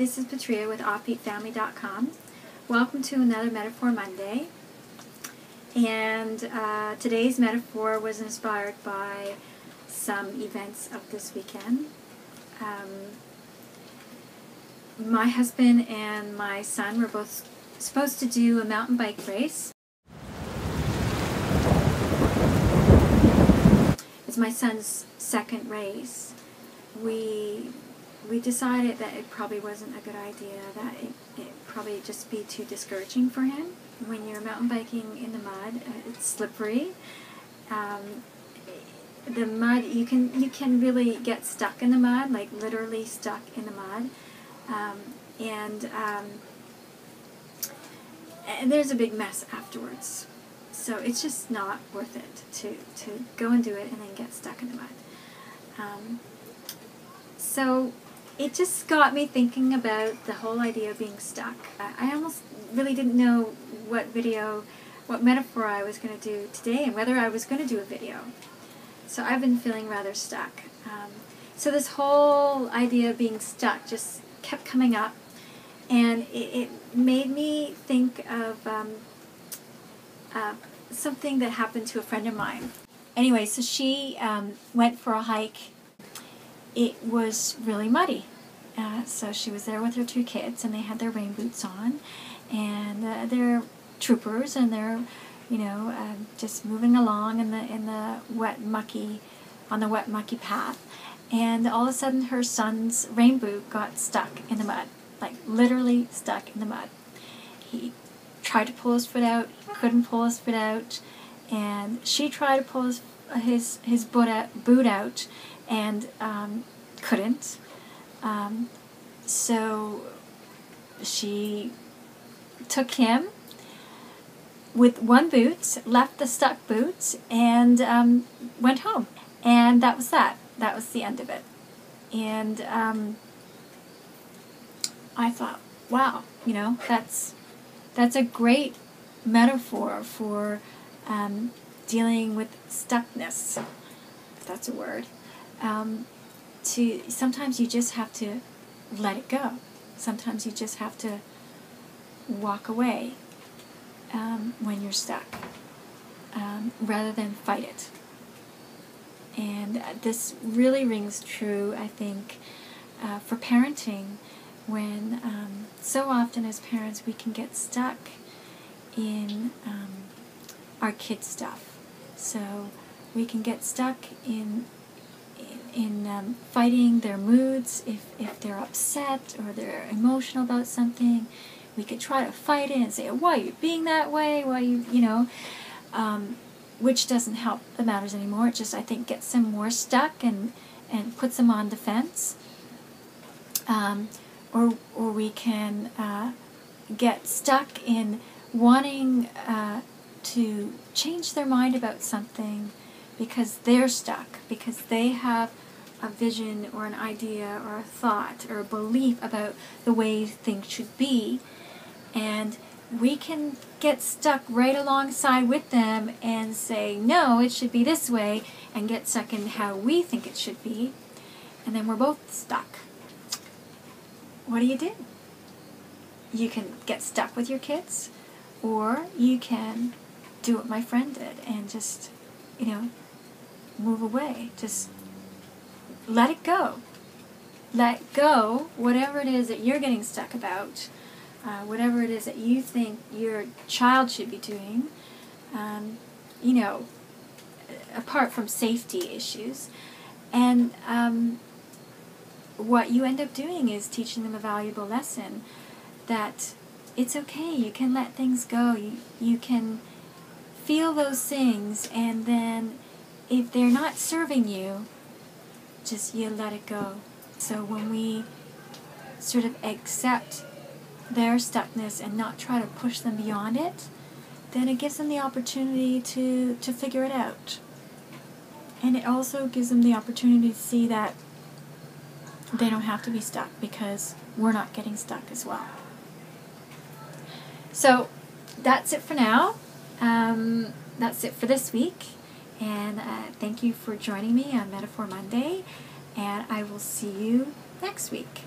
this is Patria with offbeatfamily.com. Welcome to another Metaphor Monday. And today's metaphor was inspired by some events of this weekend. My husband and my son were both supposed to do a mountain bike race. It's my son's second race. We decided that it probably wasn't a good idea, that it probably just be too discouraging for him. When you're mountain biking in the mud, it's slippery. The mud, you can really get stuck in the mud, like literally stuck in the mud. And there's a big mess afterwards. So it's just not worth it to go and do it and then get stuck in the mud. So it just got me thinking about the whole idea of being stuck. I almost really didn't know what metaphor I was going to do today and whether I was going to do a video. So I've been feeling rather stuck. So this whole idea of being stuck just kept coming up, and it made me think of something that happened to a friend of mine. Anyway, so she went for a hike. It was really muddy. So she was there with her two kids, and they had their rain boots on, and they're troopers, and they're, just moving along in the wet, mucky path. And all of a sudden, her son's rain boot got stuck in the mud, like literally stuck in the mud. He tried to pull his foot out, couldn't pull his foot out, and she tried to pull his boot out, and couldn't. So she took him with one boot, left the stuck boot, and went home. And that was that. That was the end of it. And I thought, wow, that's a great metaphor for dealing with stuckness, if that's a word. Sometimes you just have to let it go. Sometimes you just have to walk away when you're stuck, rather than fight it. And this really rings true, I think, for parenting, when so often as parents we can get stuck in our kids' stuff. So we can get stuck in fighting their moods. If they're upset or they're emotional about something, we could try to fight it and say, why are you being that way? Why which doesn't help the matters anymore. It just, I think, gets them more stuck and puts them on defense. Or we can get stuck in wanting to change their mind about something because they're stuck, because they have a vision or an idea or a thought or a belief about the way things should be, and we can get stuck right alongside with them and say, no, it should be this way, and get stuck in how we think it should be, and then we're both stuck. What do? You can get stuck with your kids, or you can do what my friend did and just, move away. Just let it go. Let go whatever it is that you're getting stuck about, whatever it is that you think your child should be doing, apart from safety issues. And what you end up doing is teaching them a valuable lesson, that it's okay, you can let things go, you can feel those things, and then if they're not serving you, just you let it go. So when we sort of accept their stuckness and not try to push them beyond it, then it gives them the opportunity to figure it out. And it also gives them the opportunity to see that they don't have to be stuck, because we're not getting stuck as well. So that's it for now. That's it for this week. And thank you for joining me on Metaphor Monday. And I will see you next week.